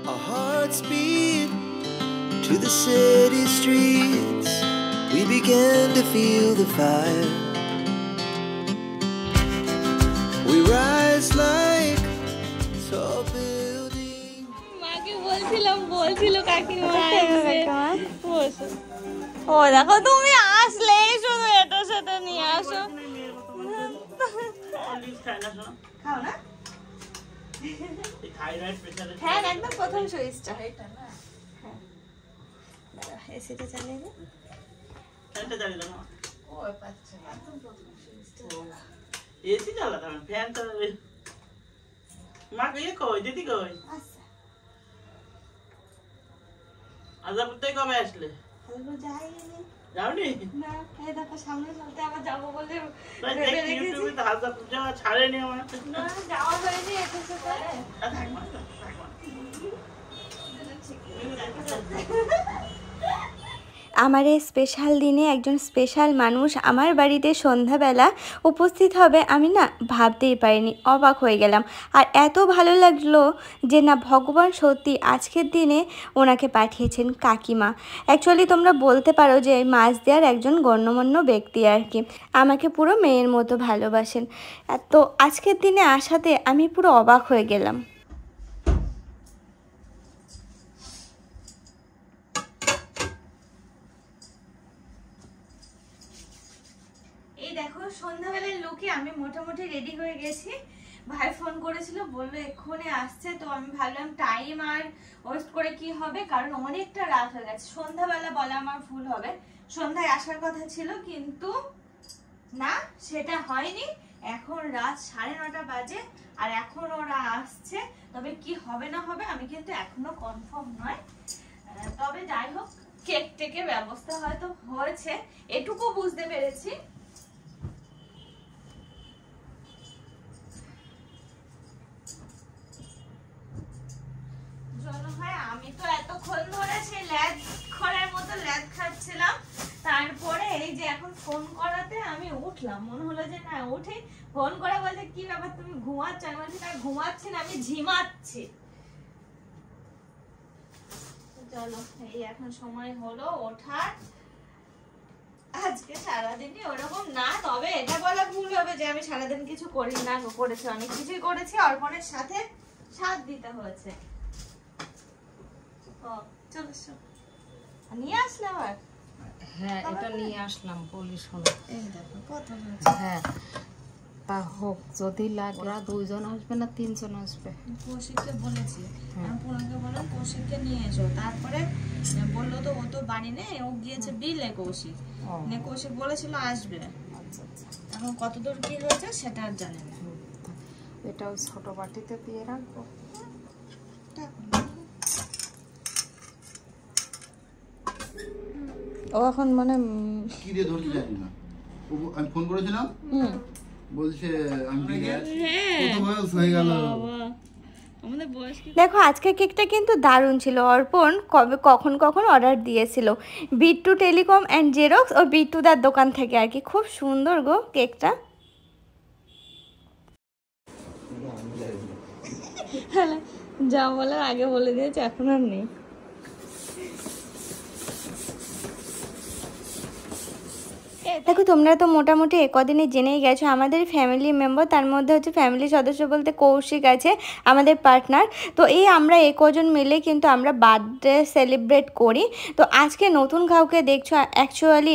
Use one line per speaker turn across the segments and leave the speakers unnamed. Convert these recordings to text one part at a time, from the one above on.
Our hearts beat to the city streets. We began to feel the fire. We rise like tall buildings.
মাকে বলছিল কাকিমা আসবে। ও দেখো তুমি আসলেই শুধু এটা সেটা নিয়ে আসো। খাও না? হ্যাঁ একদম প্রথম সুইচটা। এসিটা চালিয়ে দে।
এসি চালাতে হবে, ফ্যান চালাবে। মা কে কই দিদি কই? আজাপুরতে কবে আসলে? যাওনি?
না, এই দেখো সামনে চলতে আবার যাবো বলে
ইউটিউবে তো আজাপুর যাওয়া ছাড়েনি আমার।
না যাওয়া হয়নি এখন সেটা। আমার এই স্পেশাল দিনে একজন স্পেশাল মানুষ আমার বাড়িতে সন্ধ্যাবেলা উপস্থিত হবে আমি না ভাবতেই পারিনি, অবাক হয়ে গেলাম। আর এত ভালো লাগলো যে না ভগবান সত্যি আজকের দিনে ওনাকে পাঠিয়েছেন কাকিমা। অ্যাকচুয়ালি তোমরা বলতে পারো যে মাছ দেওয়ার একজন গণ্যমান্য ব্যক্তি আর কি, আমাকে পুরো মেয়ের মতো ভালোবাসেন। তো আজকের দিনে আসাতে আমি পুরো অবাক হয়ে গেলাম। এই দেখো সন্ধ্যাবেলার লুকে আমি মোটামুটি রেডি হয়ে গেছি। ভাই ফোন করেছিল, বললো এক্ষুনি আসছে। তো আমি ভাবলাম টাইম আর ওয়েস্ট করে কি হবে, কারণ অনেকটা রাত হয়ে গেছে। সন্ধ্যাবেলা বলা আমার ভুল হবে, সন্ধ্যায় আসার কথা ছিল কিন্তু না সেটা হয়নি। এখন রাত 9:30 বাজে আর এখন ওরা আসছে। তবে কি হবে না হবে আমি কিন্তু এখনো কনফার্ম নয়। তবে যাই হোক কেক টেকের ব্যবস্থা হয়তো হয়েছে, এটুকু বুঝতে পেরেছি। আমি তো এতক্ষণ ধরে সেই ল্যাদ খড়ের মতো ল্যাদ খাচ্ছিলাম, তারপরে এই যে এখন ফোন করাতে আমি উঠলাম। মনে হলো যে না উঠে ফোন করা বলতে কি ব্যাপার তুমি ঘুমাচ্ছ? আমি বলছি না ঘুমাচ্ছি না, আমি ঝিমাচ্ছি। চলো এই এখন সময় হলো ওঠার। আজকে সারাদিনই ওরকম না, তবে এটা বলা ভুল হবে যে আমি সারাদিন কিছু করি না, করেছি অনেক কিছুই করেছি। অর্পণের সাথে সাথ দিতে হয়েছে। চলো নিয়ে আসলাম আর
হ্যাঁ এটা নিয়ে আসলাম বলি শোনো।
এই দেখো কত হয়েছে।
হ্যাঁ তা হোক, যদি লাগে ওরা 2 জন আসবে না 3 জন আসবে?
কৌশিককে বলেছি, আমি পুনকে বললাম কৌশিককে নিয়ে এসো। তারপরে বললো তো ও তো বাড়ি নেই, ও গিয়েছে বিলে। কৌশিক কৌশিক বলেছিল আসবে।
আচ্ছা আচ্ছা,
এখন কতদূর কি হয়েছে সেটা আর জানি না।
এটাও ছোট বাটিতে দিয়ে রাখবো।
ও এখন মানে
কি দিয়ে ধরতে জানি না। আমি ফোন করেছিলাম, বলছে আমি হয়ে গেল।
দেখো আজকে কেকটা কিন্তু দারুণ ছিল। অর্পণ কখন অর্ডার দিয়েছিল বিট্টু টেলিকম অ্যান্ড জেরক্স ও বিট্টুদার দোকান থেকে আর কি। খুব সুন্দর গো কেকটা। যা বলার আগে বলে দিয়েছে, এখন আর নেই। দেখো তোমরা তো মোটামুটি কদিনে জেনেই গেছো আমাদের ফ্যামিলি মেম্বার, তার মধ্যে হচ্ছে ফ্যামিলি সদস্য বলতে কৌশিক আছে আমাদের পার্টনার। তো এই আমরা কজন মিলে কিন্তু আমরা বার্থডে সেলিব্রেট করি। তো আজকে নতুন কাউকে দেখছো, অ্যাকচুয়ালি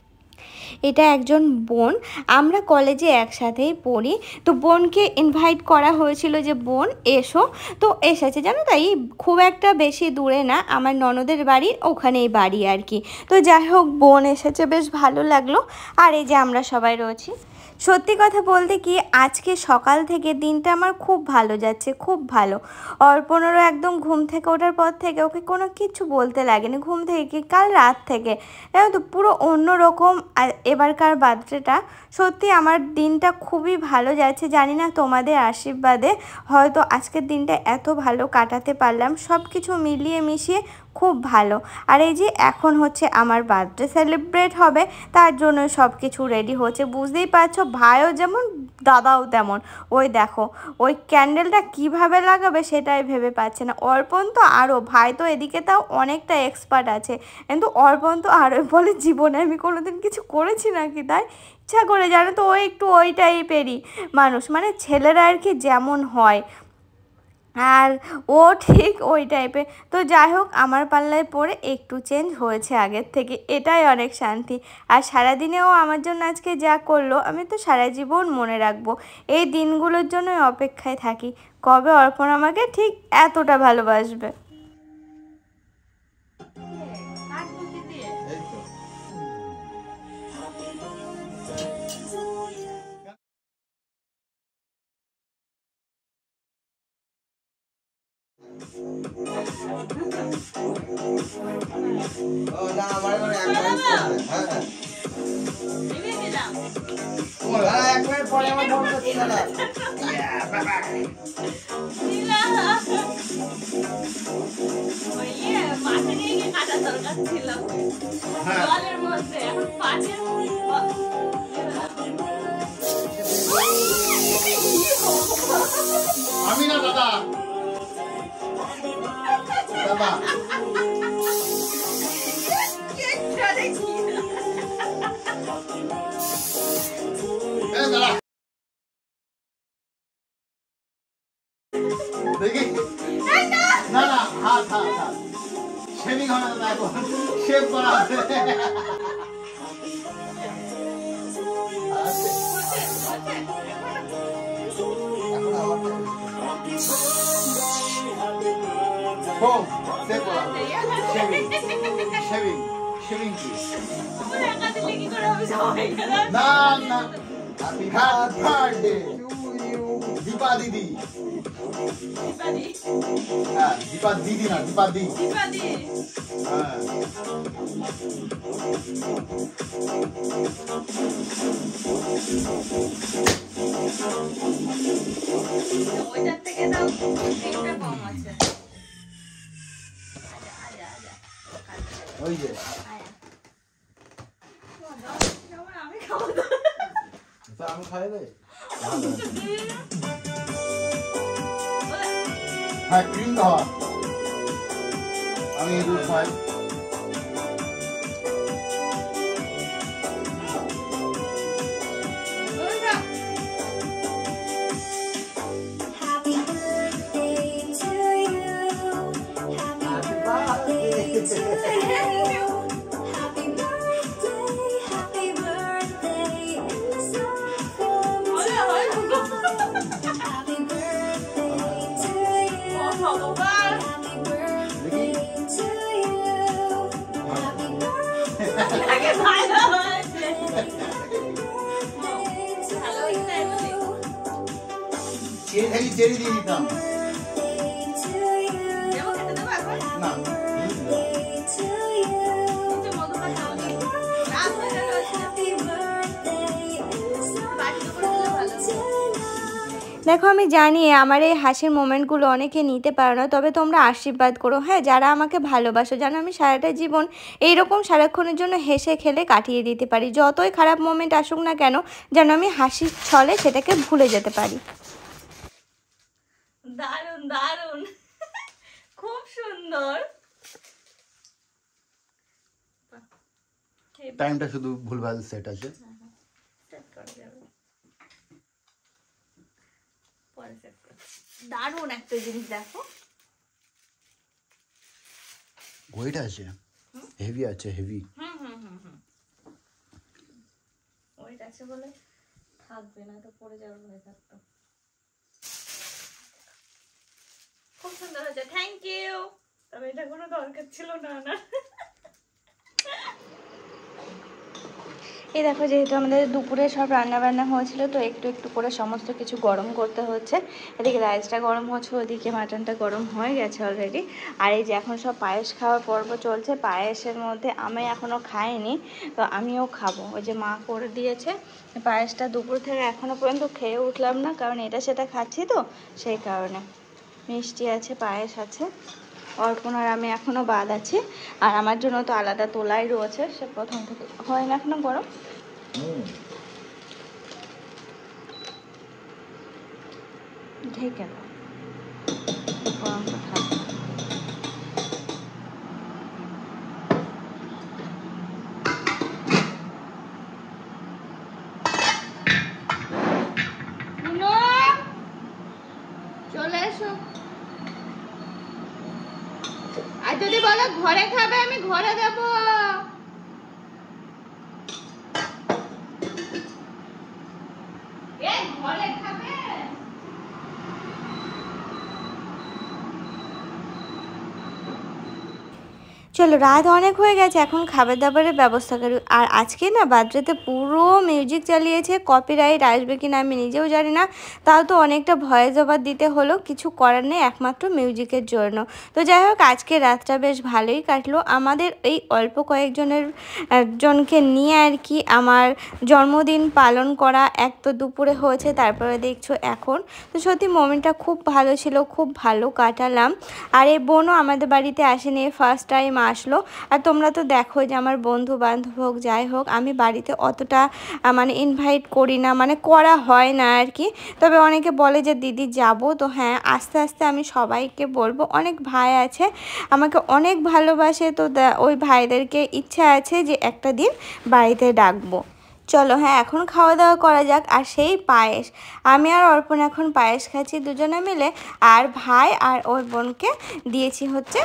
এটা একজন বোন, আমরা কলেজে একসাথেই পড়ি। তো বোনকে ইনভাইট করা হয়েছিল যে বোন এসো, তো এসেছে। জানো তাই খুব একটা বেশি দূরে না, আমার ননদের বাড়ির ওখানেই বাড়ি আর কি। তো যাই হোক বোন এসেছে, বেশ ভালো লাগলো। আর এই যে আমরা সবাই রয়েছি। সত্যি কথা বলতে কি আজকে সকাল থেকে দিনটা আমার খুব ভালো যাচ্ছে, খুব ভালো। অর্পণেরও একদম ঘুম থেকে ওঠার পর থেকে ওকে কোনো কিছু বলতে লাগেনি, ঘুম থেকে কি কাল রাত থেকে জানো তো পুরো অন্যরকম। আর এবারকার বার্থডেটা সত্যি আমার দিনটা খুবই ভালো যাচ্ছে। জানি না তোমাদের আশীর্বাদে হয়তো আজকের দিনটা এত ভালো কাটাতে পারলাম। সব কিছু মিলিয়ে মিশিয়ে খুব ভালো। আর এই যে এখন হচ্ছে আমার বার্থডে সেলিব্রেট হবে, তার জন্য সব কিছু রেডি হচ্ছে। বুঝতেই পারছো, ভাইও যেমন দাদাও তেমন। ওই দেখো ওই ক্যান্ডেলটা কিভাবে লাগাবে সেটাই ভেবে পাচ্ছে না। অর্পণ তো আরও, ভাই তো এদিকে তাও অনেকটা এক্সপার্ট আছে, কিন্তু অর্পণ তো আরও বলে জীবনে আমি কোনোদিন কিছু করেছি নাকি, তাই ইচ্ছা করে, জানো তো, ও একটু ওই টাইপেরই মানুষ, মানে ছেলেরা আর কি যেমন হয় আর ও ঠিক ওই টাইপের। তো যাই হোক, আমার পাল্লায় পড়ে একটু চেঞ্জ হয়েছে আগের থেকে, এটাই অনেক শান্তি। আর সারাদিনেও আমার জন্য আজকে যা করলো আমি তো সারা জীবন মনে রাখবো। এই দিনগুলোর জন্যই অপেক্ষায় থাকি, কবে অর্পণ আমাকে ঠিক এতটা ভালোবাসবে।
আমি না দাদা, দাদা দেখি না না, হাত হাত হাত শেভিং হবে না, এখন শেভ করা হবে। না না, হ্যাপি বার্থডে দীপা দিদি। হ্যাঁ, দীপা দিদি না, দীপা দি। হ্যাঁ,
ওইটার থেকে দাও, তিনটা কম আছে।
ওই যে আমি খাই রে। হ্যাঁ, ক্রিম খাওয়া, আমি দুধ খাই। চেরি দিয়ে দিতাম না।
দেখো, আমি জানি আমার এই হাসির মোমেন্টগুলো অনেকে নিতে পারো না, তবে তোমরা আশীর্বাদ করো, হ্যাঁ, যারা আমাকে ভালোবাসো, যেন আমি সারাটা জীবন এইরকম সারাক্ষণের জন্য হেসে খেলে কাটিয়ে দিতে পারি। যতই খারাপ মোমেন্ট আসুক না কেন, যেন আমি হাসির ছলে সেটাকে ভুলে যেতে পারি। দারুণ দারুণ, খুব সুন্দর।
টাইমটা শুধু ভুলভাল সেট আছে।
দারুণ একটা জিনিস দেখো,
ওয়েট আছে, হেভি আছে, হেভি।
ওয়েট আছে বলে থাকবে না, তো পড়ে যাওয়ার ভয় থাকতো। খুব সুন্দর হয়েছে, থ্যাংক ইউ। তবে এটা কোনো দরকার ছিল না না। এই দেখো, যেহেতু আমাদের দুপুরে সব রান্না বান্না হয়েছিল, তো একটু একটু করে সমস্ত কিছু গরম করতে হচ্ছে। এদিকে রাইসটা গরম হচ্ছে, ওদিকে মাটনটা গরম হয়ে গেছে অলরেডি। আর এই যে এখন সব পায়েস খাওয়ার পর্ব চলছে। পায়েসের মধ্যে আমি এখনও খাইনি, তো আমিও খাবো। ওই যে মা করে দিয়েছে পায়েসটা, দুপুর থেকে এখনও পর্যন্ত খেয়ে উঠলাম না, কারণ এটা সেটা খাচ্ছি তো, সেই কারণে। মিষ্টি আছে, পায়েস আছে, অর্পণ আর আমি এখনও বাদ আছে, আর আমার জন্য তো আলাদা তোলাই রয়েছে, সে প্রথম থেকে হয় না এখনো গরম। ঢেকে দাও, গরমটা থাকবে। চলে এসো, আর যদি বলো ঘরে খাবে আমি ঘরে দেবো। ঘরে খাবে? চলো, রাত অনেক হয়ে গেছে, এখন খাবার দাবারের ব্যবস্থা করি। আর আজকে না বার্থডেতে পুরো মিউজিক চালিয়েছে, কপিরাইট আসবে কিনা আমি নিজেও জানি না, তাও তো অনেকটা ভয়েস ওভার দিতে হলো, কিছু করার নেই একমাত্র মিউজিকের জন্য। তো যাই হোক, আজকে রাতটা বেশ ভালোই কাটলো আমাদের এই অল্প কয়েকজনের জনকে নিয়ে আর কি। আমার জন্মদিন পালন করা এক তো দুপুরে হয়েছে, তারপরে দেখছো এখন। তো সত্যি মোমেন্টটা খুব ভালো ছিল, খুব ভালো কাটালাম। আর এই বোনও আমাদের বাড়িতে আসেনি, ফার্স্ট টাইম আসলো। আর তোমরা তো দেখো যে আমার বন্ধু বান্ধব হোক যাই হোক, আমি বাড়িতে অতটা মানে ইনভাইট করি না, মানে করা হয় না আর কি। তবে অনেকে বলে যে দিদি যাব, তো হ্যাঁ আস্তে আস্তে আমি সবাইকে বলবো। অনেক ভাই আছে আমাকে অনেক ভালোবাসে, তো ওই ভাইদেরকে ইচ্ছা আছে যে একটা দিন বাড়িতে ডাকবো। চলো হ্যাঁ, এখন খাওয়া দাওয়া করা যাক। আর সেই পায়েস, আমি আর অর্পণ এখন পায়েস খাচ্ছি দুজনে মিলে। আর ভাই আর ওর বোনকে দিয়েছি হচ্ছে,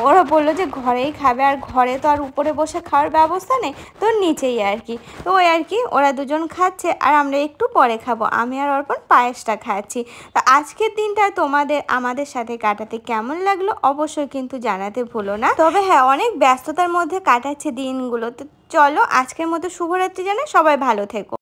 ওরা বললো যে ঘরেই খাবে, আর ঘরে তো আর উপরে বসে খাওয়ার ব্যবস্থা নেই, তো নিচেই আর কি। তো ওই আর কি, ওরা দুজন খাচ্ছে আর আমরা একটু পরে খাবো। আমি আর অর্পণ পায়েসটা খাচ্ছি। তো আজকের দিনটা তোমাদের আমাদের সাথে কাটাতে কেমন লাগলো অবশ্যই কিন্তু জানাতে ভুলো না। তবে হ্যাঁ, অনেক ব্যস্ততার মধ্যে কাটাচ্ছে দিনগুলো। তো চলো, আজকের মতো শুভরাত্রি জানাই, সবাই ভালো থেকো।